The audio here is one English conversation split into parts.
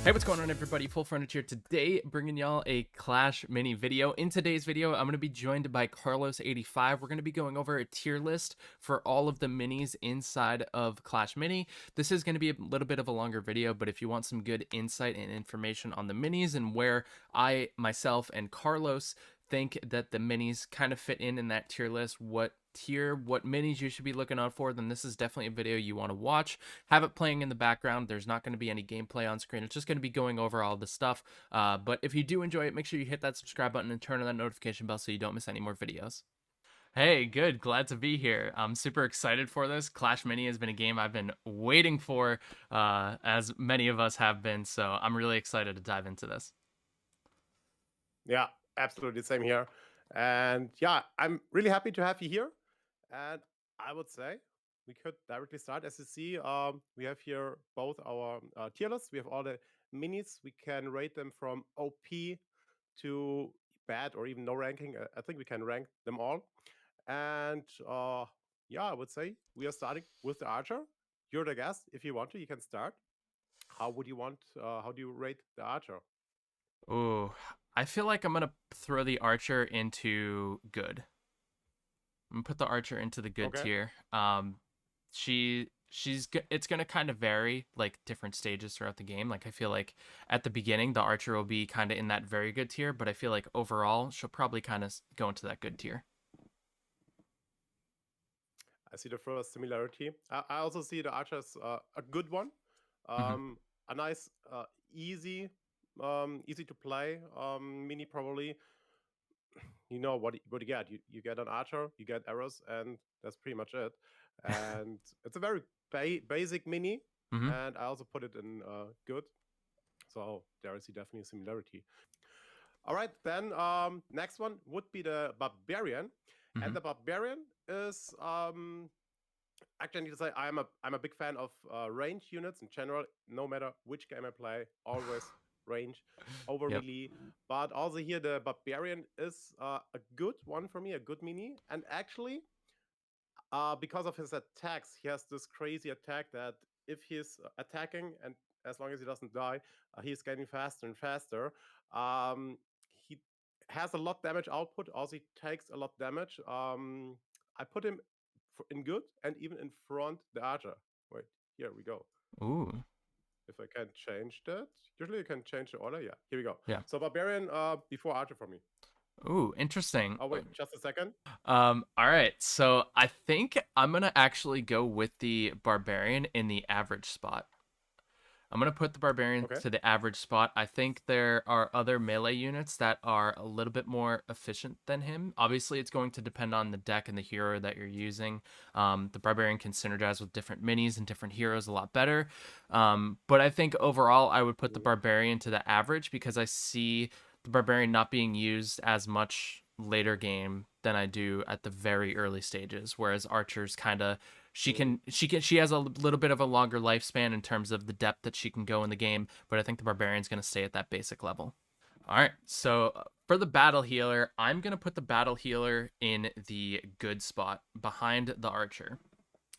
Hey, what's going on, everybody? FullFrontage here today, bringing y'all a Clash mini video. In today's video, I'm going to be joined by Carlos85. We're going to be going over a tier list for all of the minis inside of Clash Mini. This is going to be a little bit of a longer video, but if you want some good insight and information on the minis and where I, myself, and Carlos think that the minis kind of fit in that tier list, what minis you should be looking out for, then this is definitely a video you want to watch. Have it playing in the background. There's not going to be any gameplay on screen. It's just going to be going over all the stuff. But if you do enjoy it, make sure you hit that subscribe button and turn on that notification bell so you don't miss any more videos. Hey, good. Glad to be here. I'm super excited for this. Clash Mini has been a game I've been waiting for, as many of us have been. So I'm really excited to dive into this. Yeah, absolutely. Same here. And yeah, I'm really happy to have you here. And I would say we could directly start. As you see, we have here both our tier lists. We have all the minis. We can rate them from OP to bad or even no ranking. I think we can rank them all. And yeah, I would say we are starting with the archer. You're the guest. If you want to, you can start. How would you want? How do you rate the archer? Ooh, I feel like I'm gonna throw the archer into good. I'm gonna put the archer into the good Okay. tier. It's gonna kind of vary like different stages throughout the game. Like I feel like at the beginning the archer will be kind of in that very good tier, but I feel like overall she'll probably kind of go into that good tier. I see the first similarity. I also see the archer as a good one, Mm-hmm. a nice, easy to play mini. Probably, you know what you get. You get an archer, you get arrows, and that's pretty much it. And it's a very basic mini. Mm-hmm. And I also put it in good. So there is definitely a similarity. All right, then next one would be the Barbarian, Mm-hmm. and the Barbarian is actually, I need to say I'm a big fan of range units in general. No matter which game I play, always range over Yep. melee. But also here the Barbarian is a good one for me, a good mini. And actually, because of his attacks, he has this crazy attack that if he's attacking and as long as he doesn't die, he's getting faster and faster. He has a lot damage output. Also, he takes a lot damage. I put him in good and even in front the archer. Wait, here we go. Ooh. If I can change that, usually you can change the order. Yeah, here we go. Yeah. So Barbarian before archer for me. Ooh, interesting. Oh wait, just a second. All right. So I think I'm gonna actually go with the barbarian in the average spot. I'm going to put the Barbarian Okay. to the average spot. I think there are other melee units that are a little bit more efficient than him. Obviously, it's going to depend on the deck and the hero that you're using. The Barbarian can synergize with different minis and different heroes a lot better. But I think overall, I would put the Mhm. Barbarian to the average because I see the Barbarian not being used as much later game than I do at the very early stages, whereas Archer's kind of Mhm. she has a little bit of a longer lifespan in terms of the depth that she can go in the game, but I think the Barbarian's going to stay at that basic level. All right, so for the battle healer, I'm going to put the battle healer in the good spot behind the archer.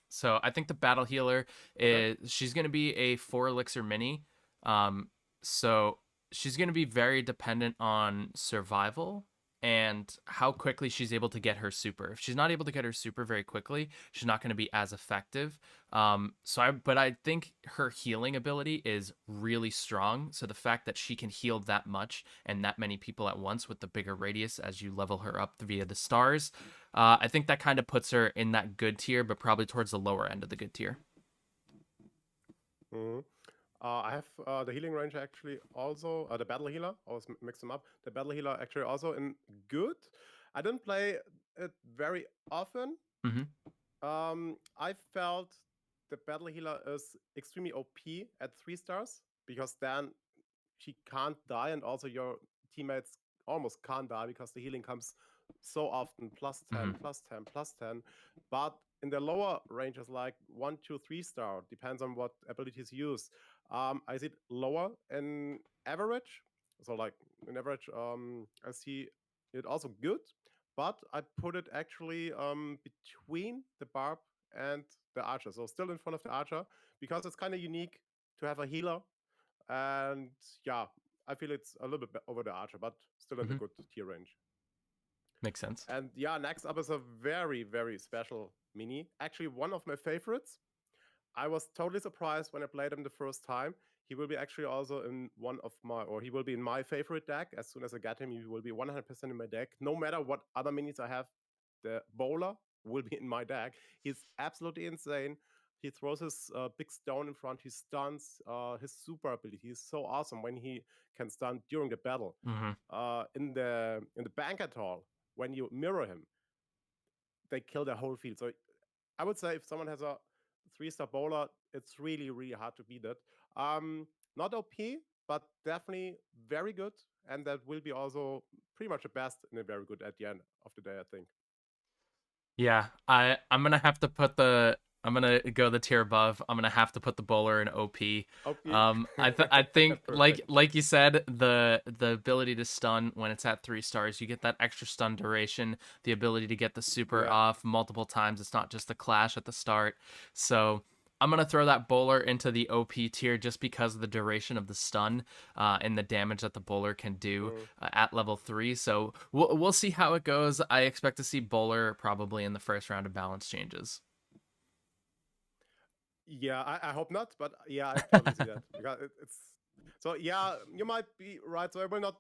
So I think the battle healer Okay. is she's going to be a 4 elixir mini. So she's going to be very dependent on survival and how quickly she's able to get her super. If she's not able to get her super very quickly, she's not going to be as effective. But I think her healing ability is really strong. So the fact that she can heal that much and that many people at once with the bigger radius as you level her up via the stars, I think that kind of puts her in that good tier, but probably towards the lower end of the good tier. Mhm. I have the healing range actually also, the battle healer, always mix them up. The battle healer actually also in good. I didn't play it very often. Mm-hmm. I felt the battle healer is extremely OP at 3 stars because then she can't die and also your teammates almost can't die because the healing comes so often plus 10, Mm-hmm. plus 10, plus 10. But in the lower ranges, like 1, 2, 3 star, depends on what abilities used. I see it lower in average. So, like in average, I see it also good, but I put it actually between the barb and the archer. So, still in front of the archer because it's kind of unique to have a healer And yeah, I feel it's a little bit over the Archer, but still in the good tier range. Makes sense. And yeah, next up is a very, very special mini. Actually, one of my favorites. I was totally surprised when I played him the first time. He will be actually also in one of my, or he will be in my favorite deck. As soon as I get him, he will be 100% in my deck. No matter what other minis I have, the bowler will be in my deck. He's absolutely insane. He throws his big stone in front. He stuns. His super ability is so awesome when he can stun during the battle. In the banquet hall, when you mirror him, they kill the whole field. So I would say if someone has a 3-star bowler, it's really, really hard to beat it. Not OP, but definitely very good. And that will be also pretty much the best and a very good at the end of the day, I think. Yeah, I'm gonna have to put I'm gonna go the tier above. I'm gonna have to put the bowler in OP. OP. I think Perfect. like you said, the ability to stun when it's at 3 stars, you get that extra stun duration, the ability to get the super Yeah. off multiple times. It's not just a clash at the start. So I'm gonna throw that bowler into the OP tier just because of the duration of the stun and the damage that the bowler can do at level 3. So we'll see how it goes. I expect to see bowler probably in the first round of balance changes. Yeah, I hope not, but yeah, I totally see that. Because it's so yeah, you might be right. So I will not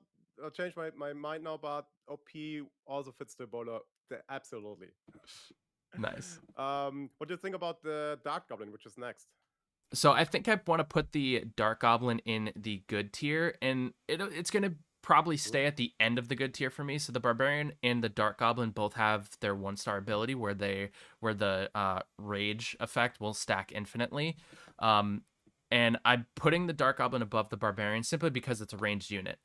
change my mind now, but OP also fits the bowler absolutely. Nice. What do you think about the Dark Goblin, which is next? So I think I want to put the Dark Goblin in the good tier, and it's going to probably stay at the end of the good tier for me. So the Barbarian and the Dark Goblin both have their 1-star ability where the rage effect will stack infinitely. And I'm putting the Dark Goblin above the Barbarian simply because it's a ranged unit.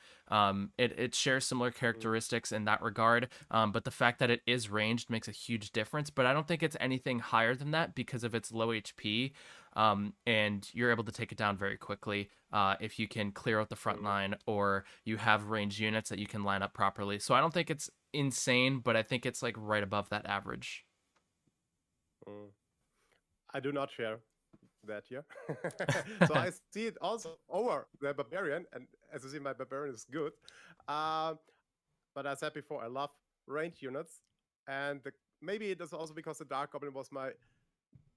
It shares similar characteristics in that regard, but the fact that it is ranged makes a huge difference. But I don't think it's anything higher than that because of its low HP, and you're able to take it down very quickly if you can clear out the front line or you have ranged units that you can line up properly. So I don't think it's insane, but I think it's like right above that average. I do not share that here. So I see it also over the Barbarian, and as you see, my Barbarian is good. But as I said before, I love range units, and maybe it is also because the Dark Goblin was my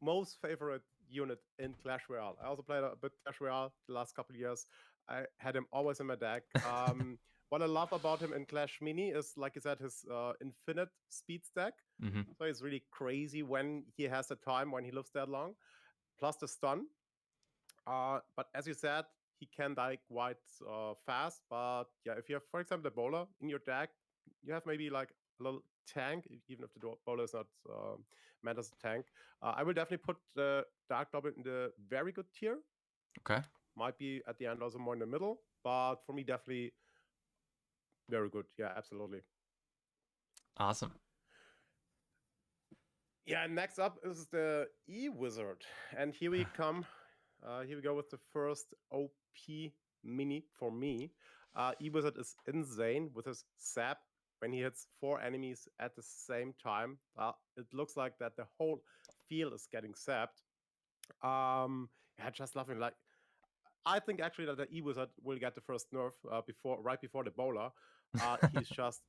most favorite unit in Clash Royale. I also played a bit Clash Royale the last couple of years. I had him always in my deck. What I love about him in Clash Mini is, like you said, his infinite speed stack. So he's really crazy when he has the time, when he lives that long. Plus the stun. But as you said, he can die quite fast. But yeah, if you have, for example, the bowler in your deck, you have maybe like a little tank, even if the bowler is not meant as a tank. I will definitely put the Dark Goblin in the very good tier. Okay. Might be at the end also more in the middle, but for me, definitely very good. Yeah, absolutely. Awesome. Yeah, next up is the E-Wizard. And here we come. Here we go with the first OP mini for me. E-Wizard is insane with his sap. When he hits 4 enemies at the same time, it looks like that the whole field is getting sapped. Yeah, just loving like. I think actually that the E-Wizard will get the first nerf right before the bowler. He's just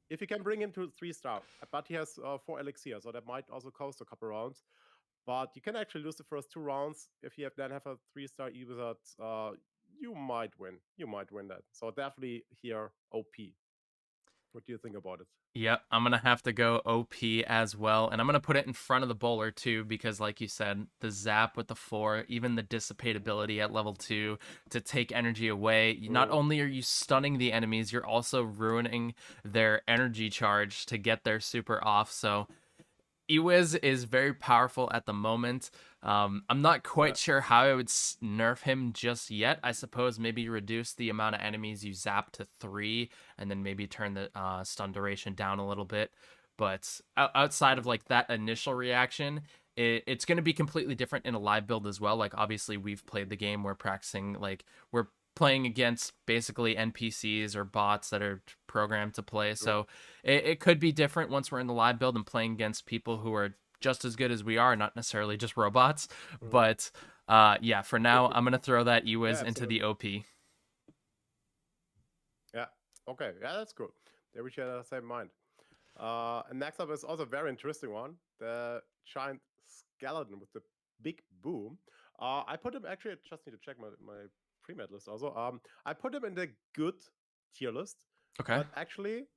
if you can bring him to 3-star, but he has 4 elixir, so that might also cost a couple rounds. But you can actually lose the first 2 rounds if you then have a 3-star E-Wizard. You might win. You might win that. So definitely here OP. What do you think about it? Yep, I'm going to have to go OP as well. And I'm going to put it in front of the bowler too, because like you said, the zap with the 4, even the dissipate ability at level 2 to take energy away. Not only are you stunning the enemies, you're also ruining their energy charge to get their super off. So Ewiz is very powerful at the moment. I'm not quite sure how I would nerf him just yet. I suppose maybe reduce the amount of enemies you zap to 3, and then maybe turn the stun duration down a little bit. But outside of like that initial reaction, it's going to be completely different in a live build as well. Like obviously we've played the game, we're practicing, like we're playing against basically NPCs or bots that are programmed to play. So it could be different once we're in the live build and playing against people who are just as good as we are, not necessarily just robots. But yeah, for now, I'm going to throw that Ewiz into the OP. Okay, yeah, that's cool. There we share the same mind. And next up is also a very interesting one: the giant skeleton with the big boom. I put him actually. I just need to check my pre-med list also. I put him in the good tier list, Okay. but actually,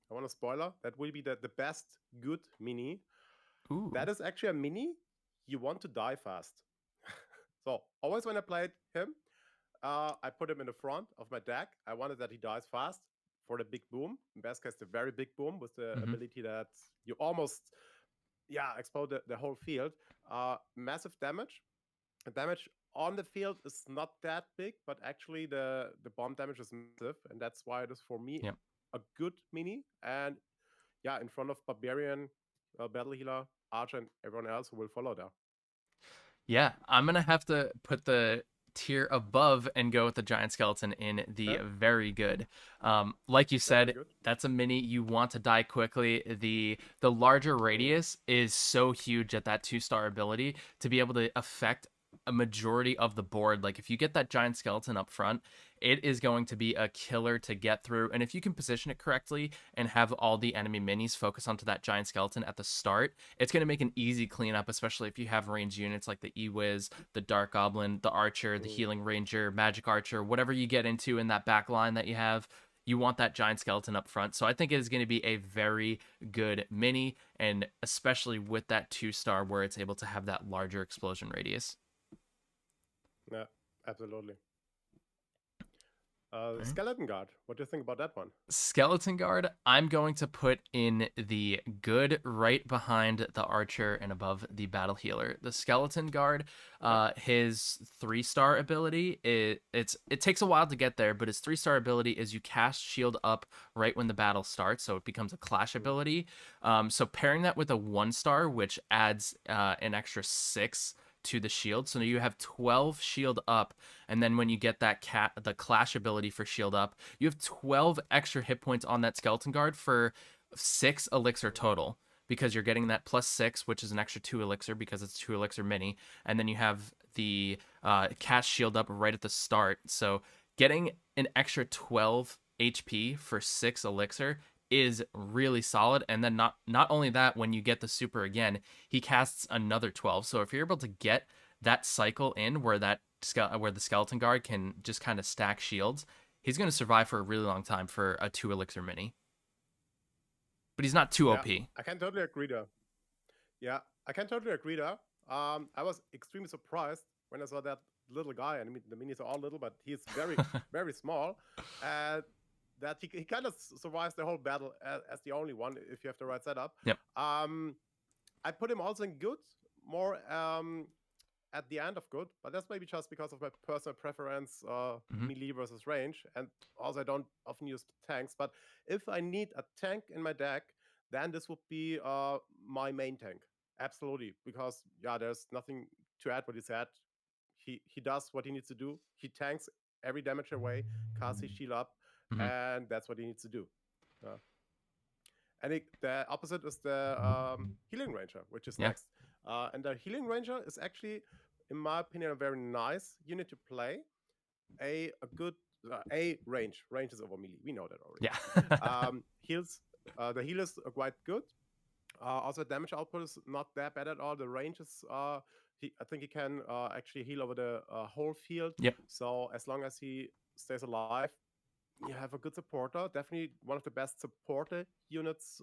I want a spoiler. That will be the best good mini. Ooh. That is actually a mini you want to die fast. So always when I played him, I put him in the front of my deck. I wanted that he dies fast for the big boom. In best case, the very big boom with the Mm-hmm. ability that you almost, explode the whole field. Massive damage. The damage on the field is not that big, but actually the bomb damage is massive, and that's why it is for me Yep. a good mini. And yeah, in front of Barbarian, Battle Healer, Archer, and everyone else who will follow there. Yeah, I'm gonna have to put the tier above and go with the giant skeleton in the Okay, very good. Like you very said, good. that's a mini you want to die quickly. The larger Mm. radius is so huge at that 2-star ability to be able to affect a majority of the board. Like if you get that giant skeleton up front, it is going to be a killer to get through. And if you can position it correctly and have all the enemy minis focus onto that giant skeleton at the start, it's going to make an easy cleanup, especially if you have ranged units like the E-Wiz, the Dark Goblin, the Archer, the Mm. Healing Ranger, Magic Archer, whatever you get into in that back line that you have. You want that giant skeleton up front. So I think it is going to be a very good mini, and especially with that 2-star where it's able to have that larger explosion radius. Yeah, absolutely. All right. Skeleton Guard. What do you think about that one? Skeleton Guard, I'm going to put in the good right behind the Archer and above the Battle Healer. The Skeleton Guard, Okay. his 3-star ability, it takes a while to get there, but his 3-star ability is you cast Shield up right when the battle starts, so it becomes a clash Mm. ability. So pairing that with a 1-star, which adds an extra 6 to the shield, so you have 12 shield up, and then when you get the clash ability for shield up, you have 12 extra hit points on that skeleton guard for 6 elixir Mm. total, because you're getting that +6, which is an extra 2 elixir because it's 2 elixir mini, and then you have the cast shield up right at the start. So getting an extra 12 HP for 6 elixir is really solid. And then not only that, when you get the super again, he casts another 12. So if you're able to get that cycle in where where the skeleton guard can just kind of stack shields, he's going to survive for a really long time for a 2 elixir mini. But he's not too Yeah, OP. I can totally agree there. Yeah, I can totally agree there. I was extremely surprised when I saw that little guy, and I mean, the minis are all little, but he's very, very small, and that he kind of survives the whole battle as the only one if you have the right setup. Yep. Um, I put him also in good, more at the end of good, but that's maybe just because of my personal preference, Hmm. melee versus range, and also I don't often use tanks. But if I need a tank in my deck, then this would be my main tank. Absolutely, because yeah, there's nothing to add what he said. He does what he needs to do. He tanks every damage away, casts his shield up, Hmm. and that's what he needs to do. Uh, and the opposite is the healing ranger, which is Yeah. next. And the healing ranger is actually, in my opinion, a very nice unit to play. A good a range is over melee. We know that already. Yeah. Heals. The healers are quite good. Also, damage output is not that bad at all. The range is. I think he can actually heal over the whole field. Yep. So as long as he stays alive, you have a good supporter. Definitely one of the best supporter units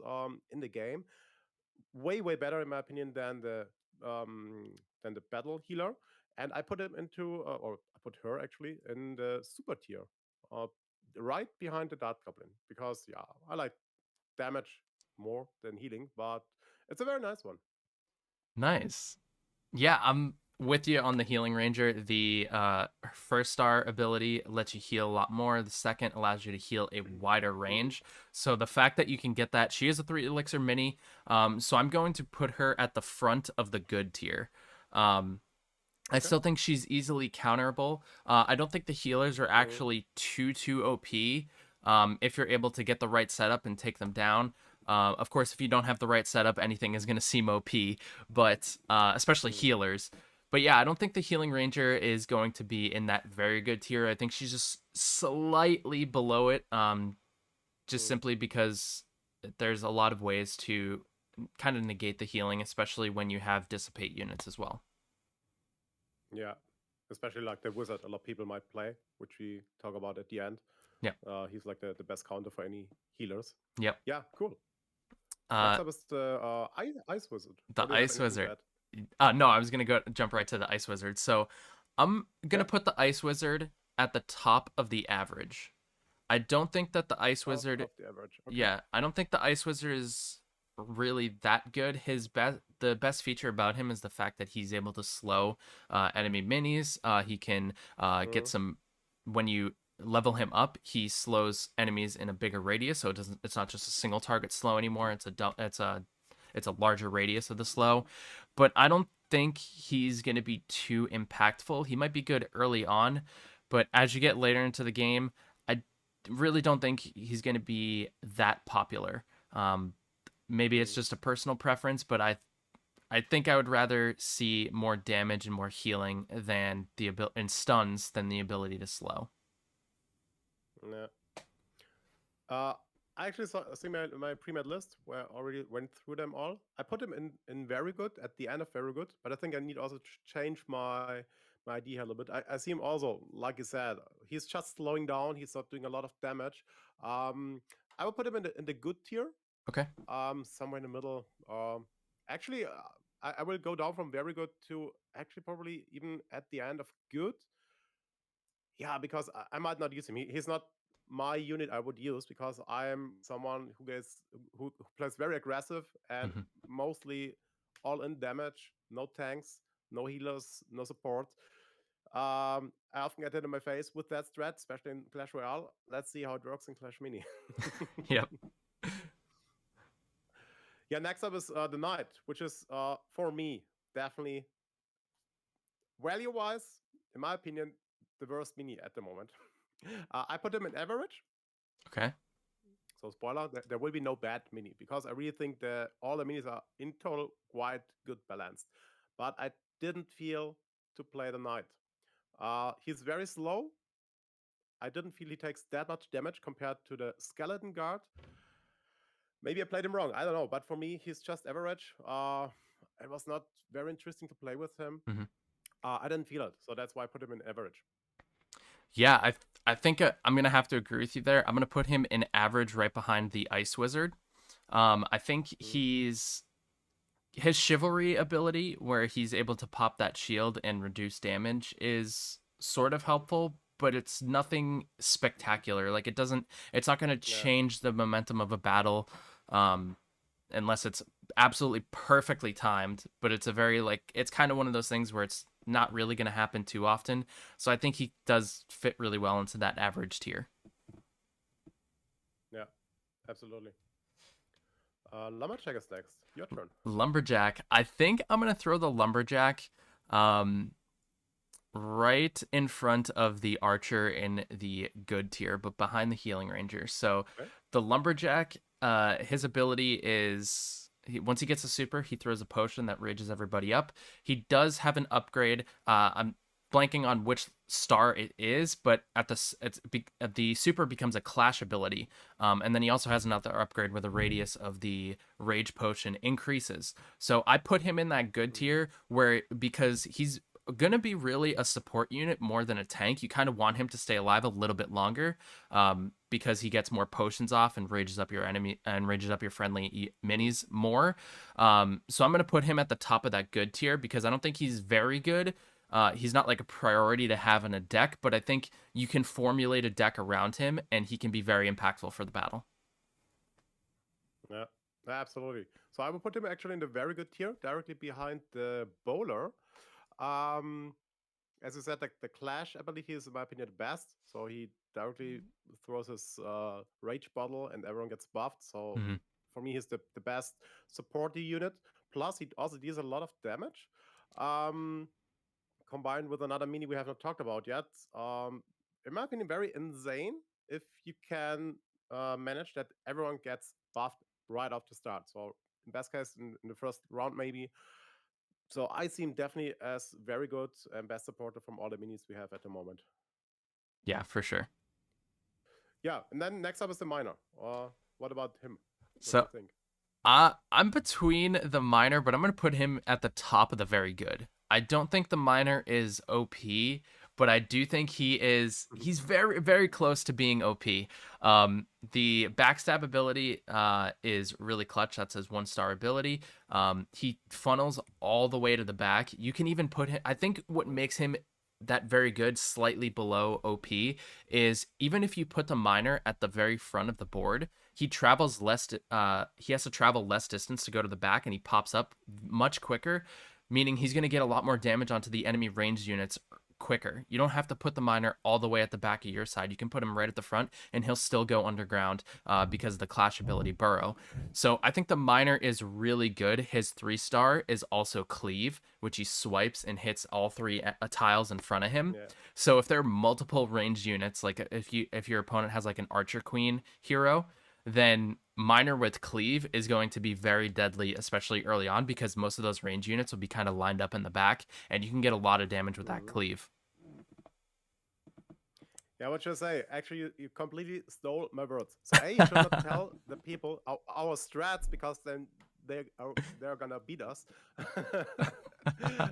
in the game. Way better in my opinion than the battle healer. And I put him into, or I put her actually in the super tier, uh, right behind the Dart Goblin, because yeah, I like damage more than healing, but it's a very nice one. Nice. Yeah, I'm with you on the healing ranger. The 1-star ability lets you heal a lot more. The second allows you to heal a wider Mm. range. So the fact that you can get that, she is a 3 elixir mini. So I'm going to put her at the front of the good tier. Um, I Okay. still think she's easily counterable. I don't think the healers are Mm. actually too OP. If you're able to get the right setup and take them down. Of course, if you don't have the right setup, anything is going to seem OP, but especially Mm. healers. But yeah, I don't think the healing ranger is going to be in that very good tier. I think she's just slightly below it, just Mm, simply because there's a lot of ways to kind of negate the healing, especially when you have dissipate units as well. yeah, especially like the wizard. A lot of people might play, which we talk about at the end. Yep. He's like the best counter for any healers. Yep. Yeah, cool. Next Uh, up is the ice wizard. the Or do you have ice anything to wizard. add? No, I was gonna jump right to the ice wizard. So I'm gonna Yeah. put the ice wizard at the top of the average. I don't think that the ice Top wizard. of the average. Okay. Yeah, I don't think the ice wizard is really that good. The best feature about him is the fact that he's able to slow enemy minis. He can get Mm, some when you level him up. He slows enemies in a bigger radius, so it's not just a single target slow anymore. It's a larger radius of the slow. But I don't think he's going to be too impactful. He might be good early on, but as you get later into the game, I really don't think he's going to be that popular. Maybe it's mm, just a personal preference, but I think I would rather see more damage and more healing than the ability and stuns than the ability to slow. yeah. Uh, I actually see my pre-med list where I already went through them all. I put them in very good at the end of very good, but I think I need also to change my idea here a little bit. I see him also, like you said, he's just slowing down. He's not doing a lot of damage. Um, I will put him in the good tier, Okay. somewhere in the middle. Actually, I will go down from very good to actually probably even at the end of good. Yeah, because I might not use him. He's not my unit I would use because I am someone who plays very aggressive and Hmm. mostly all in damage, no tanks, no healers, no support. I often get hit in my face with that strat, especially in Clash Royale. Let's see how it works in Clash Mini. Yep. Yeah, next up is the Knight, which is for me definitely value wise, in my opinion, the worst mini at the moment. I put him in average. Okay. So spoiler, there will be no bad mini because I really think that all the minis are in total quite good balanced. But I didn't feel to play the knight. He's very slow. I didn't feel he takes that much damage compared to the skeleton guard. Maybe I played him wrong. I don't know. But for me, he's just average. It was not very interesting to play with him. Hmm. I didn't feel it, so that's why I put him in average. Yeah, I think I'm gonna have to agree with you there. I'm gonna put him in average right behind the ice wizard. I think Mm, his chivalry ability where he's able to pop that shield and reduce damage is sort of helpful, but it's nothing spectacular. Like it's not going to yeah. change the momentum of a battle um unless it's absolutely perfectly timed, but it's a very like it's kind of one of those things where it's not really going to happen too often. So I think he does fit really well into that average tier. Yeah, absolutely. Lumberjack is next. Your turn. Lumberjack. I think I'm going to throw the Lumberjack um right in front of the archer in the good tier, but behind the healing ranger. So Okay. the lumberjack, his ability is once he gets a super, he throws a potion that rages everybody up. He does have an upgrade. I'm blanking on which star it is, but the super becomes a clash ability, and then he also has another upgrade where the radius of the rage potion increases. So I put him in that good Mm, tier where because he's going to be really a support unit more than a tank. You kind of want him to stay alive a little bit longer because he gets more potions off and rages up your enemy and rages up your friendly mm, minis more. So I'm going to put him at the top of that good tier because I don't think he's very good. He's not like a priority to have in a deck, but I think you can formulate a deck around him and he can be very impactful for the battle. yeah, absolutely. So I will put him actually in the very good tier, directly behind the bowler. Um, as you said, the clash ability is, in my opinion, the best. So he directly throws his rage bottle, and everyone gets buffed. So Hmm. for me, he's the best supporty unit. Plus, he also deals a lot of damage. Um, Combined with another mini we have not talked about yet. In my opinion, very insane if you can manage that everyone gets buffed right off the start. So in best case, in the first round, maybe. So I see him definitely as very good and best supporter from all the minis we have at the moment. Yeah, for sure. Yeah, and then next up is the miner. What about him? What do you So think? I'm between the miner, but I'm gonna put him at the top of the very good. I don't think the miner is OP, but I do think he's very, very close to being OP. The backstab ability is really clutch. That's his 1-star ability. He funnels all the way to the back. You can even put him. I think what makes him that very good, slightly below OP, is even if you put the miner at the very front of the board, he travels less. He has to travel less distance to go to the back, and he pops up much quicker, meaning he's going to get a lot more damage onto the enemy ranged units quicker. You don't have to put the miner all the way at the back of your side. You can put him right at the front, and he'll still go underground because of the clash ability burrow. So I think the miner is really good. His 3-star is also cleave, which he swipes and hits all 3 tiles in front of him. Yeah. So if there are multiple ranged units, like if your opponent has like an archer queen hero, then miner with cleave is going to be very deadly, especially early on, because most of those range units will be kind of lined up in the back, and you can get a lot of damage with that cleave. Yeah, what should I say? Actually, you completely stole my words. So A, you should not tell the people our strats, because then they're gonna beat us.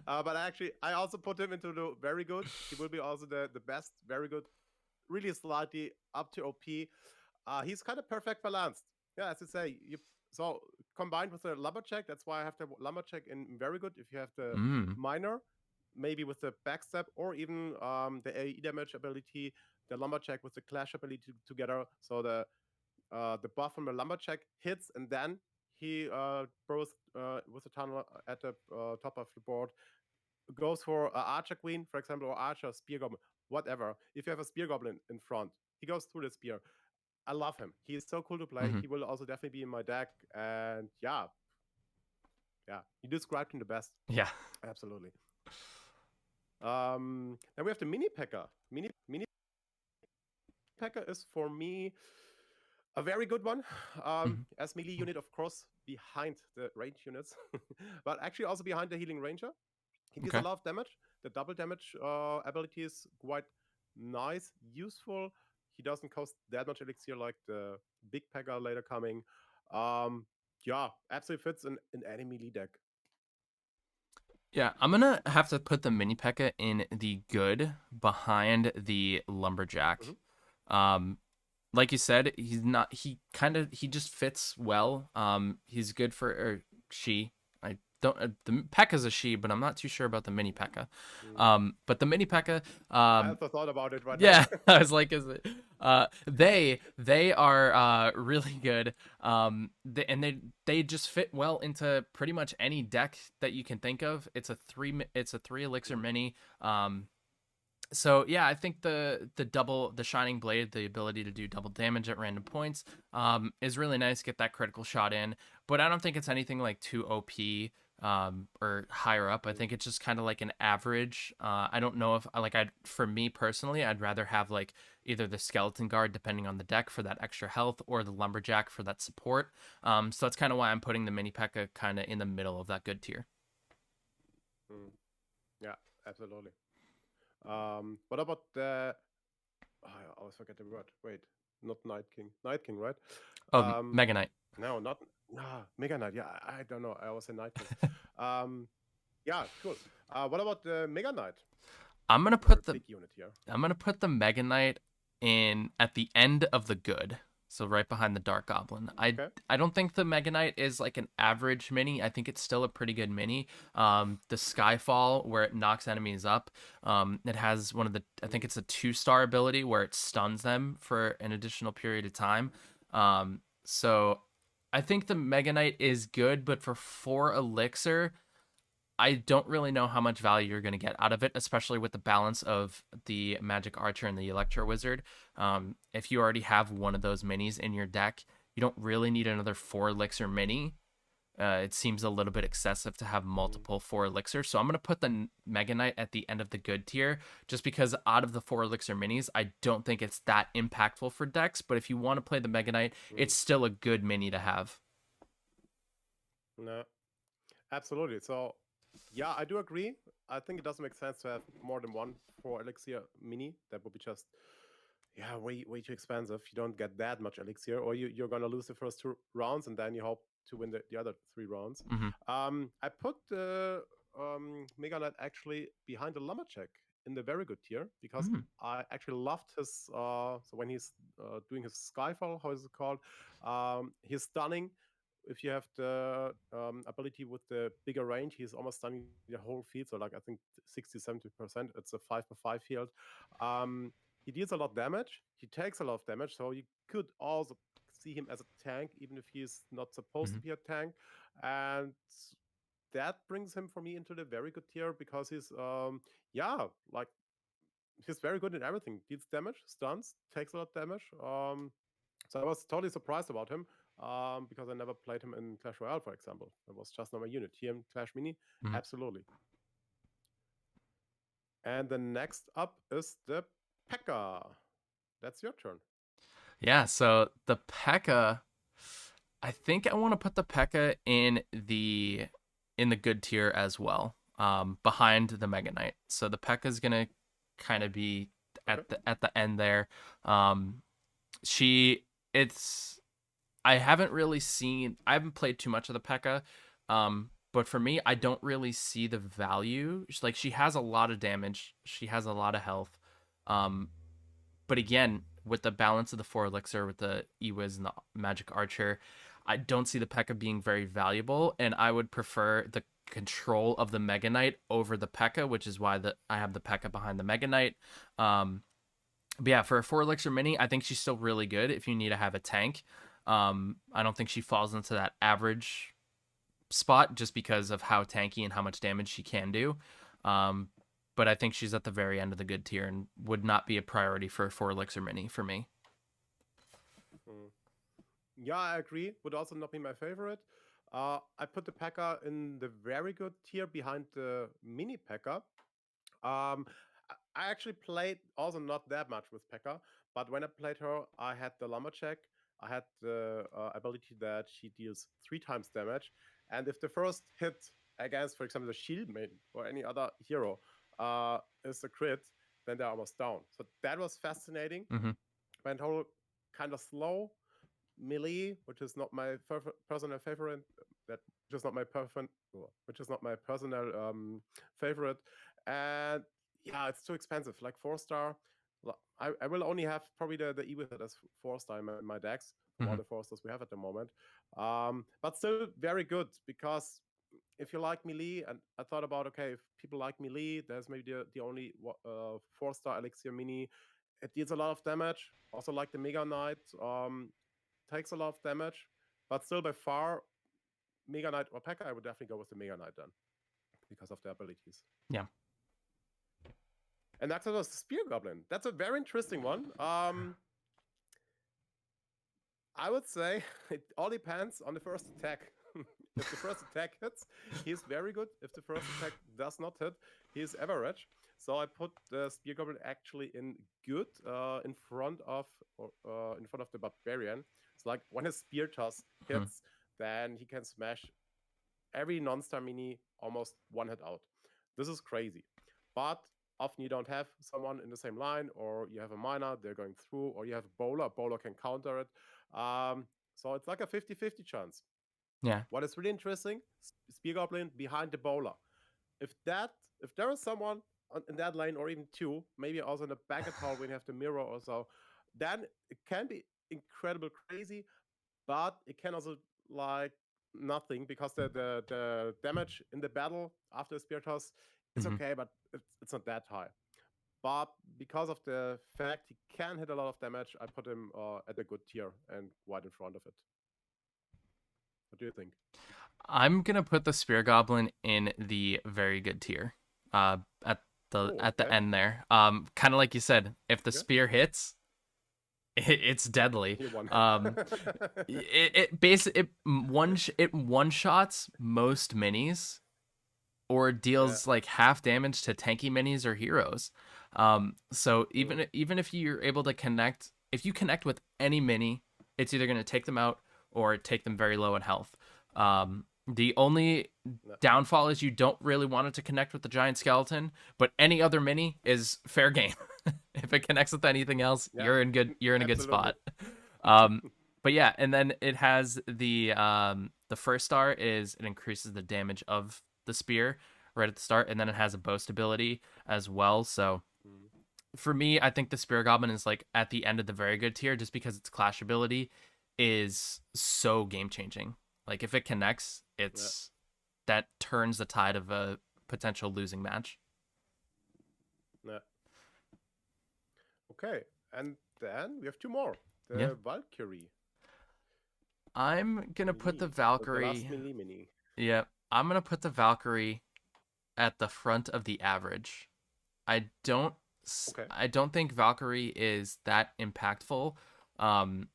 But actually, I also put him into the very good. He will be also the best, very good, really slightly up to OP. He's kind of perfect balanced. Yeah, as you say, so combined with the Lumberjack, that's why I have the Lumberjack in very good. If you have the minor, maybe with the backstab, or even the AE damage ability, the Lumberjack with the clash ability together. So the buff from the Lumberjack hits, and then he throws with the tunnel at the top of the board, goes for Archer Queen, for example, or Archer Spear Goblin, whatever. If you have a Spear Goblin in front, he goes through the spear. I love him. He is so cool to play. Mm-hmm. He will also definitely be in my deck. And yeah, you described him the best. Yeah. Absolutely. Then we have the mini Pekka. Mini Pekka is for me a very good one. Mm-hmm. As melee unit, of course, behind the range units, but actually also behind the healing ranger. He deals a Okay. lot of damage. The double damage ability is quite nice, useful. He doesn't cost that much elixir like the big Pekka later coming. Yeah, absolutely fits in any melee deck. Yeah, I'm gonna have to put the mini Pekka in the good behind the Lumberjack. Um, like you said, he's not. He just fits well. He's good for or she. I don't. The Pekka's a she, but I'm not too sure about the mini Pekka. But the mini Pekka. I also thought about it right Yeah, now. I was like, is it? They are really good. They just fit well into pretty much any deck that you can think of. It's a 3 elixir mini. So yeah, I think the shining blade, the ability to do double damage at random points, is really nice. Get that critical shot in, but I don't think it's anything like too OP or higher up. I think it's just kind of like an average. I don't know if for me personally, I'd rather have like either the skeleton guard depending on the deck for that extra health, or the lumberjack for that support. So that's kind of why I'm putting the mini Pekka kind of in the middle of that good tier. Yeah, absolutely. What about the? Oh, I always forget the word. Wait, not Night King. Night King, right? Oh, Mega Knight. No, not Mega Knight. Yeah, I don't know. I always say Night King. Yeah, cool. What about the Mega Knight? I'm gonna put the big unit here. I'm gonna put the Mega Knight in at the end of the good. So right behind the Dark Goblin. I don't think the Mega Knight is like an average mini. I think it's still a pretty good mini. The Skyfall, where it knocks enemies up. It has I think it's a 2-star ability where it stuns them for an additional period of time. So I think the Mega Knight is good, but for 4 elixir, I don't really know how much value you're going to get out of it, especially with the balance of the Magic Archer and the Electro Wizard. If you already have one of those minis in your deck, you don't really need another 4 elixir mini. It seems a little bit excessive to have multiple 4 elixir. So I'm going to put the Mega Knight at the end of the good tier, just because out of the 4 elixir minis, I don't think it's that impactful for decks. But if you want to play the Mega Knight, it's still a good mini to have. No, absolutely. So yeah, I do agree. I think it doesn't make sense to have more than one 4 elixir mini. That would be just, yeah, way too expensive. You don't get that much elixir, or you're gonna lose the first 2 rounds, and then you hope to win the other 3 rounds. Hmm. I put the Mega Knight actually behind the Lumberjack in the very good tier because Hmm. I actually loved his. So when he's doing his Skyfall, how is it called? He's stunning. If you have the ability with the bigger range, he's almost stunning the whole field. So like I think 60-70%. It's a 5x5 field. Um, he deals a lot of damage. He takes a lot of damage, so you could also see him as a tank, even if he's not supposed Hmm. to be a tank. And that brings him for me into the very good tier because he's yeah, like he's very good in everything. Deals damage, stuns, takes a lot of damage. So I was totally surprised about him because I never played him in Clash Royale, for example. It was just not my unit. Here in Clash Mini, Hmm. absolutely. And the next up is the Pekka. That's your turn. Yeah, so the Pekka, I think I want to put the Pekka in the good tier as well, behind the Mega Knight. So the Pekka is gonna kind of be Okay. at the end there. Um, she it's I haven't played too much of the Pekka, but for me, I don't really see the value. Like she has a lot of damage, she has a lot of health, um, but again, with the balance of the 4 elixir, with the Ewiz and the Magic Archer, I don't see the Pekka being very valuable, and I would prefer the control of the Mega Knight over the Pekka, which is why I have the Pekka behind the Mega Knight. Um, but yeah, for a 4 elixir mini, I think she's still really good if you need to have a tank. I don't think she falls into that average spot just because of how tanky and how much damage she can do. Um, but I think she's at the very end of the good tier and would not be a priority for a 4 elixir mini for me. Hmm. Yeah, I agree. Would also not be my favorite. I put the Pekka in the very good tier behind the mini Pekka. Um, I actually played also not that much with Pekka, but when I played her, I had the Lumberjack. I had the ability that she deals 3 times damage, and if the first hit against, for example, the Shield Maiden or any other hero is a crit, then they're almost down. So that was fascinating. Mm-hmm. Went whole kind of slow, melee, which is not my personal favorite. That which is not my which is not my personal favorite. And yeah, it's too expensive. Like 4 star. I will only have probably the E with it as 4 star in my decks from all Mm-hmm. the 4 stars we have at the moment. But still very good because if you like melee, and I thought about okay, if people like melee, there's maybe the only 4 star elixir mini. It deals a lot of damage. Also like the Mega Knight. Takes a lot of damage, but still by far, Mega Knight or Pekka, I would definitely go with the Mega Knight then because of their abilities. Yeah. And next was the Spear Goblin. That's a very interesting one. I would say it all depends on the first attack. If the first attack hits, he's very good. If the first attack does not hit, he's average. So I put the Spear Goblin actually in good in front of the Barbarian. It's like when his Spear Toss Mm-hmm. hits, then he can smash every non-star mini almost one hit out. This is crazy. But often you don't have someone in the same line, or you have a miner, they're going through, or you have a bowler can counter it. So it's like a 50-50 chance. Yeah. What is really interesting, Spear Goblin behind the bowler. If there is someone in that lane, or even two, maybe also in the back at all when you have the mirror or so, then it can be incredible crazy, but it can also like nothing because the damage in the battle after the spear toss is Mm-hmm. okay, but it's not that high. But because of the fact he can hit a lot of damage, I put him at a good tier and right in front of it. What do you think? I'm gonna put the Spear Goblin in the very good tier. At the Oh, at the okay. end there. Kind of like you said, if the Yeah, spear hits, it's deadly. he won. It one shots most minis, or Yeah. deals like half damage to tanky minis or heroes. So Mm, even if you're able to connect, if you connect with any mini, it's either going to take them out or take them very low in health. The only no. downfall is you don't really want it to connect with the giant skeleton, but any other mini is fair game. If it connects with anything else, Yeah, you're in good. You're in a good absolutely. spot. Um, but yeah, and then it has the first star is it increases the damage of the spear right at the start, and then it has a boast ability as well. So Mm, for me, I think the Spear Goblin is like at the end of the very good tier just because its clash ability is so game changing. Like if it connects, yeah, it's that turns the tide of a potential losing match. yeah. Okay, and then we have two more. Yeah. The Valkyrie I'm gonna put the melee, the last Valkyrie. melee mini. Yeah, I'm gonna put the Valkyrie at the front of the average. I don't Okay. I don't think Valkyrie is that impactful. Um,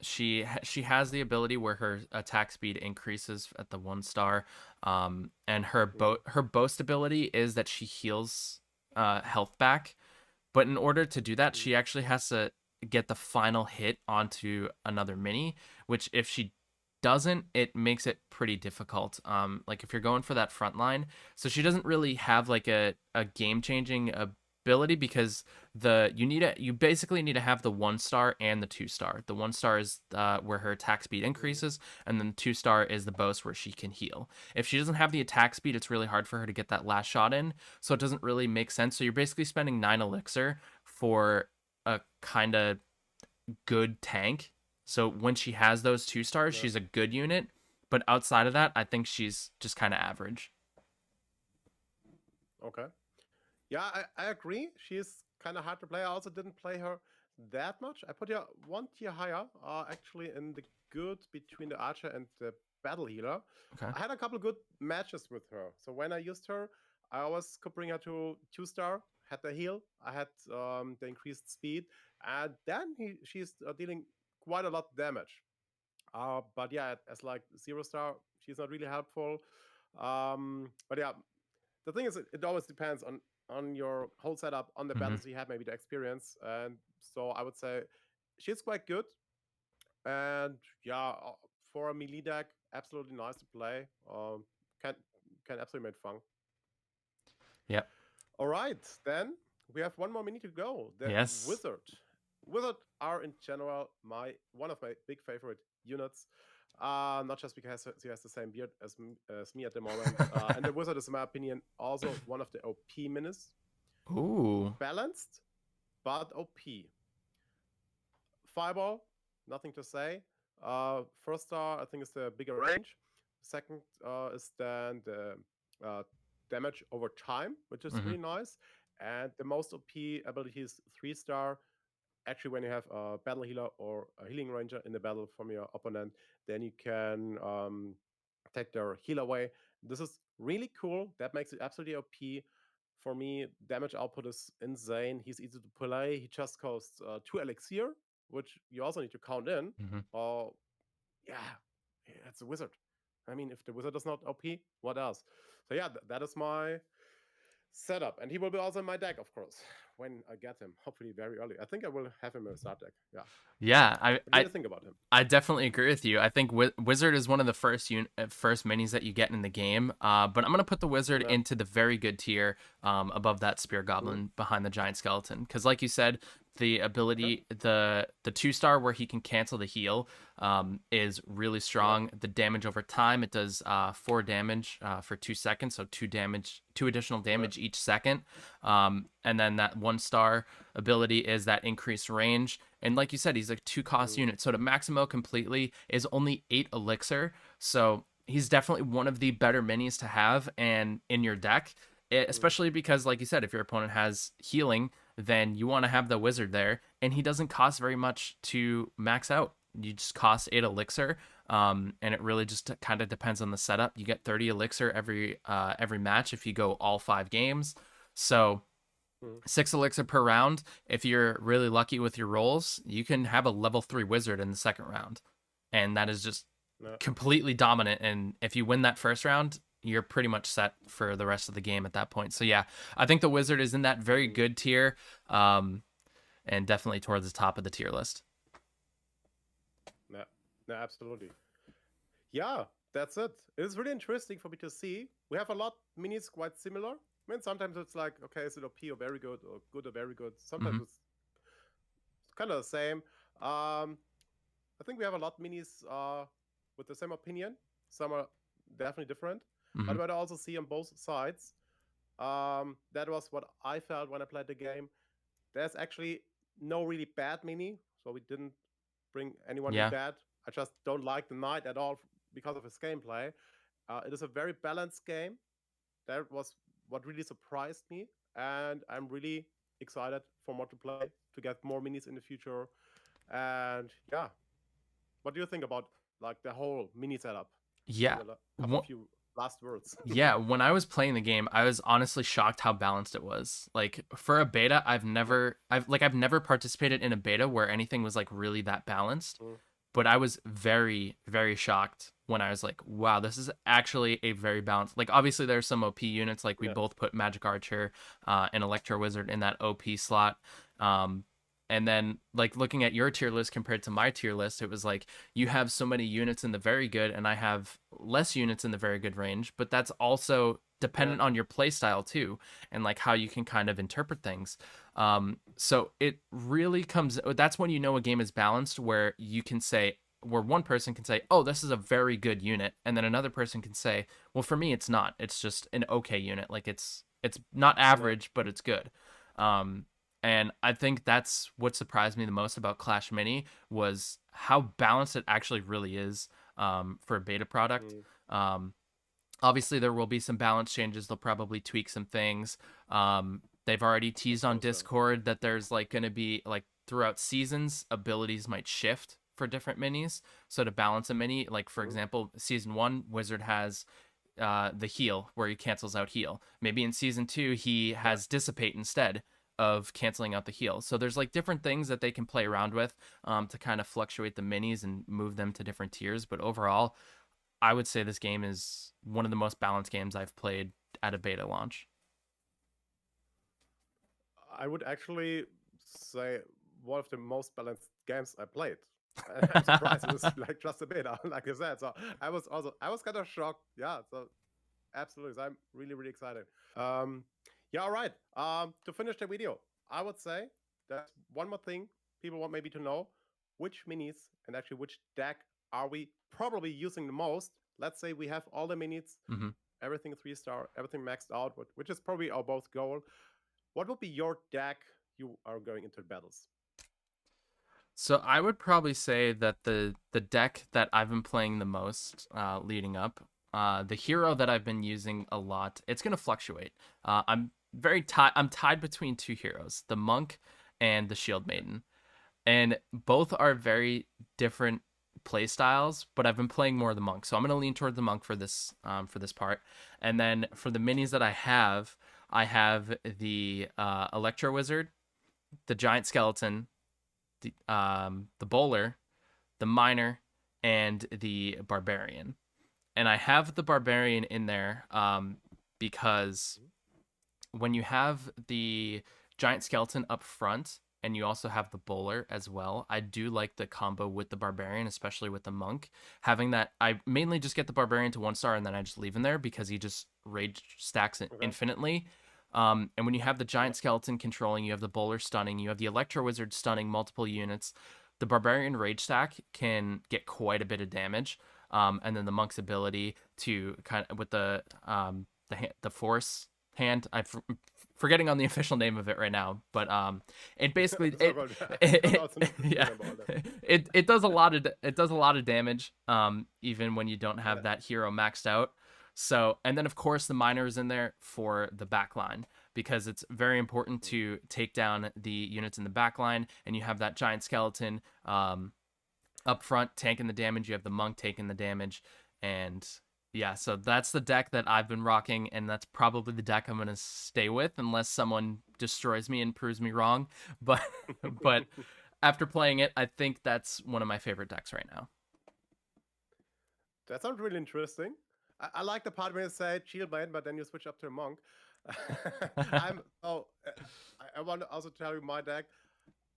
she has the ability where her attack speed increases at the 1 star, and Mm, her boast ability is that she heals health back. But in order to do that, mm, she actually has to get the final hit onto another mini, which if she doesn't, it makes it pretty difficult. Like if you're going for that front line, so she doesn't really have like a game changing ability because you basically need to have the 1 star and the 2 star. The 1 star is where her attack speed mm, increases, and then the 2 star is the boast where she can heal. If she doesn't have the attack speed, it's really hard for her to get that last shot in, so it doesn't really make sense. So you're basically spending 9 elixir for a kind of good tank. So when she has those 2 stars, yeah. she's a good unit. But outside of that, I think she's just kind of average. Okay. Yeah, I agree. She is kind of hard to play. I also didn't play her that much. I put her one tier higher, actually, in the good between the archer and the battle healer. Okay. I had a couple good matches with her. So when I used her, I always could bring her to 2 star, had the heal, I had the increased speed, and then she's dealing quite a lot of damage. But yeah, as like 0 star, she's not really helpful. But yeah, the thing is, it always depends on your whole setup, on the Mm-hmm. battles you have, maybe the experience. And so I would say she's quite good. And yeah, for a melee deck, absolutely nice to play. Can can absolutely make fun. Yep. All right, then we have one more minute to go. The Yes. wizard. Wizard are in general one of my big favorite units. Not just because she has the same beard as me at the moment. And the wizard is, in my opinion, also one of the OP minis. Ooh. Balanced, but OP. Fireball, nothing to say. First star, I think, is the bigger range. Second is then the uh, damage over time, which is Mm-hmm. really nice. And the most OP ability is 3 star. Actually, when you have a battle healer or a healing ranger in the battle from your opponent, then you can take their heal away. This is really cool. That makes it absolutely OP. For me, damage output is insane. He's easy to play. He just costs 2 elixir, which you also need to count in. Mm-hmm. Uh, yeah, it's a wizard. I mean, if the wizard is not OP, what else? So yeah, that is my setup, and he will be also in my deck, of course, when I get him. Hopefully, very early. I think I will have him in a start deck. Yeah. Yeah. What do you think about him? I definitely agree with you. I think Wizard is one of the first minis that you get in the game. But I'm gonna put the Wizard Yeah. into the very good tier, above that Spear Mm, Goblin behind the Giant Skeleton. Because, like you said, the okay. ability, the 2 star where he can cancel the heal, is really Yeah. strong. The damage over time, it does 4 damage for 2 seconds, so 2 additional Yeah. damage each second. And then that 1 star ability is that increased range. And like you said, he's a 2 cost Mm, unit. So to maximo completely is only 8 elixir. So he's definitely one of the better minis to have and in your deck. mm, Especially because, like you said, if your opponent has healing, then you want to have the wizard there. And he doesn't cost very much to max out. You just cost 8 elixir. And it really just kind of depends on the setup. You get 30 elixir every match if you go all 5 games. So mm, 6 elixir per round. If you're really lucky with your rolls, you can have a level 3 wizard in the second round. And that is just yeah. completely dominant. And if you win that first round, you're pretty much set for the rest of the game at that point. So yeah, I think the wizard is in that very Mm, good tier, and definitely towards the top of the tier list. yeah. Yeah, absolutely. Yeah, that's it. It is really interesting for me to see. We have a lot minis quite similar. I mean, sometimes it's like, okay, is it OP or very good or very good? Sometimes Hmm. it's kind of the same. I think we have a lot of minis with the same opinion. Some are definitely different, Hmm. but what I also see on both sides, that was what I felt when I played the game. There's actually no really bad mini, so we didn't bring anyone really Yeah. bad. I just don't like the knight at all because of his gameplay. It is a very balanced game. That was what really surprised me, and I'm really excited for more to play to get more minis in the future. And yeah, what do you think about like the whole mini setup? Yeah. In a couple of few last words. Yeah, when I was playing the game, I was honestly shocked how balanced it was. Like for a beta, Yeah. I've never participated in a beta where anything was like really that balanced, Mm. but I was very very shocked when I was like, wow, this is actually a very balanced. Like obviously there's some OP units, like we Yeah. both put Magic Archer and Electro Wizard in that OP slot. And then like looking at your tier list compared to my tier list, it was like you have so many units in the very good and I have less units in the very good range, but that's also Yeah. dependent on your play style too and like how you can kind of interpret things. So it really comes, that's when you know a game is balanced, where you can say, where one person can say, oh, this is a very good unit, and then another person can say, well, for me it's not, it's just an okay unit, like it's not Yeah. average but it's good. um and I think that's what surprised me the most about Clash Mini, was how balanced it actually really is, for a beta product. Mm. Um, Obviously, there will be some balance changes. They'll probably tweak some things. They've already Of teased on course. Yeah. Discord that there's like going to be like throughout seasons, abilities might shift for different minis. So to balance a mini, like for Mm. example, season 1, Wizard has the heal where he cancels out heal. Maybe in season 2 he Yeah. has dissipate instead of canceling out the heal. So there's like different things that they can play around with, to kind of fluctuate the minis and move them to different tiers. But overall, I would say this game is one of the most balanced games I've played at a beta launch. I would actually say one of the most balanced games I played. I'm surprised it was like just a beta, like you said. So I was kind of shocked. Yeah. So absolutely, so I'm really really excited. Um, yeah. All right. To finish the video, I would say there's one more thing people want maybe to know: which minis and actually which deck are we probably using the most? Let's say we have all the minis, Hmm. everything 3-star, everything maxed out, which is probably our both goal. What would be your deck you are going into battles? So I would probably say that the deck that I've been playing the most, leading up, the hero that I've been using a lot, it's gonna fluctuate. I'm tied between two heroes, the monk and the shield maiden, and both are very different play styles. But I've been playing more of the monk, so I'm gonna lean toward the monk for this part. And then for the minis that I have the Electro Wizard, the Giant Skeleton, the bowler, the miner, and the barbarian. And I have the barbarian in there, because when you have the giant skeleton up front and you also have the bowler as well, I do like the combo with the barbarian, especially with the monk. Having that, I mainly just get the barbarian to 1 star and then I just leave him there because he just rage stacks it Okay. infinitely. And when you have the Yeah. giant skeleton controlling, you have the bowler stunning, you have the electro wizard stunning multiple units. The barbarian rage stack can get quite a bit of damage. And then the monk's ability to kind of with the force hand, forgetting on the official name of it right now, but it basically So good. Don't it, also yeah, remember all that. it does a lot of damage, even when you don't Yeah. have that hero maxed out. So, and then of course the miner is in there for the back line, because it's very important Mm. to take down the units in the back line, and you have that giant skeleton up front tanking the damage, you have the monk taking the damage. And yeah, so that's the deck that I've been rocking, and that's probably the deck I'm going to stay with unless someone destroys me and proves me wrong. But but after playing it, I think that's one of my favorite decks right now. That sounds really interesting. I like the part where you say shield main, but then you switch up to a monk. I'm oh, I want to also tell you my deck.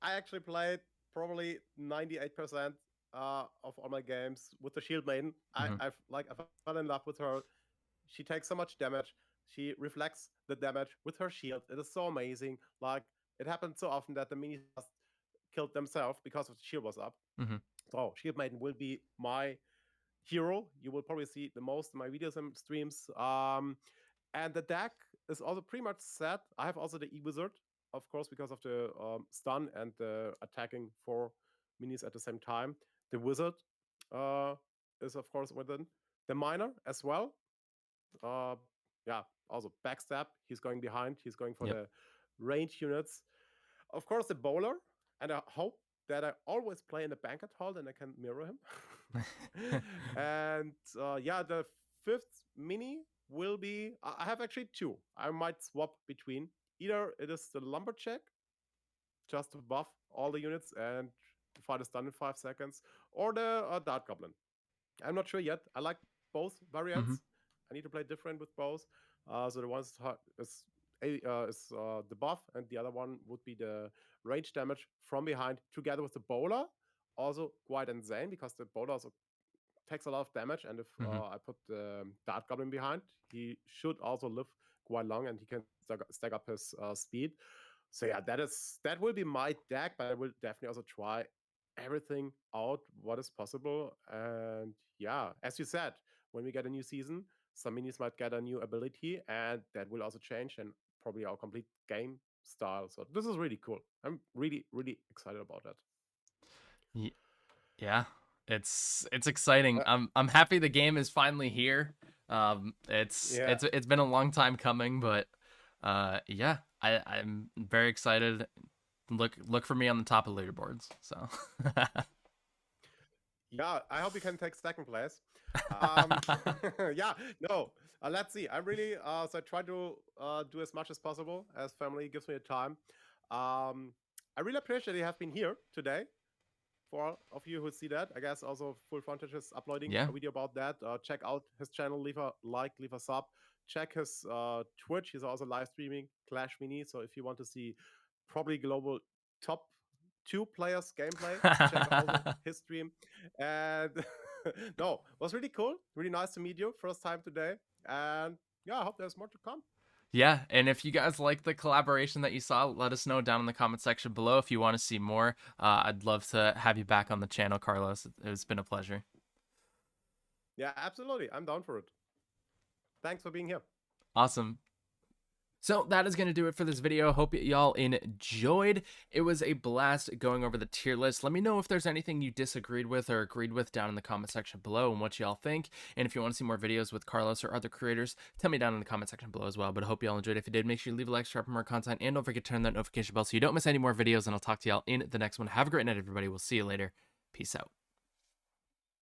I actually played probably 98% of all my games with the shield maiden. Hmm. I fell in love with her. she takes so much damage. She reflects the damage with her shield. It is so amazing. Like, it happens so often that the minis just killed themselves because the shield was up. Mm-hmm. So Shield Maiden will be my hero. You will probably see the most in my videos and streams. And the deck is also pretty much set. I have also the E-Wizard, of course, because of the stun and the attacking 4 minis at the same time. The Wizard uh, is, of course, within. The Miner as well. Uh, yeah, also backstab. He's going behind. He's going for Yep. the range units. Of course, the Bowler. And I hope that I always play in the banquet hall and I can mirror him. And yeah, the 5th mini will be. I have actually 2. I might swap between. Either it is the Lumberjack, just to buff all the units and fight a stun in 5 seconds, or the Dart Goblin. I'm not sure yet. I like both variants. I need to play different with both. So the one is the buff, and the other one would be the range damage from behind, together with the bowler. Also quite insane because the bowler also takes a lot of damage, and if I put the Dart Goblin behind, he should also live quite long, and he can stack up his speed. So yeah, that will be my deck, but I will definitely also try everything out what is possible. And yeah, as you said, when we get a new season, some minis might get a new ability, and that will also change and probably our complete game style. So this is really cool. I'm really, really excited about that. Yeah, it's exciting. I'm happy the game is finally here. It's been a long time coming, but yeah, I'm very excited. Look for me on the top of leaderboards. So yeah, I hope you can take 2nd place. Yeah, no, let's see. I really so I try to do as much as possible as family gives me the time. I really appreciate you have been here today. For all of you who see that, I guess also FullFrontage is uploading a video about that. Check out his channel, leave a like, leave a sub. Check his Twitch. He's also live streaming Clash Mini. So if you want to see probably global top 2 players gameplay, check out his stream. And no, it was really cool. Really nice to meet you. First time today. And yeah, I hope there's more to come. Yeah, and if you guys like the collaboration that you saw, let us know down in the comment section below if you want to see more. I'd love to have you back on the channel, Carlos. It's been a pleasure. Yeah, absolutely. I'm down for it. Thanks for being here. Awesome. So that is going to do it for this video. Hope y'all enjoyed. It was a blast going over the tier list. Let me know if there's anything you disagreed with or agreed with down in the comment section below and what y'all think. And if you want to see more videos with Carlos or other creators, tell me down in the comment section below as well. But I hope y'all enjoyed. If you did, make sure you leave a like, subscribe for more content, and don't forget to turn that notification bell so you don't miss any more videos. And I'll talk to y'all in the next one. Have a great night, everybody. We'll see you later. Peace out.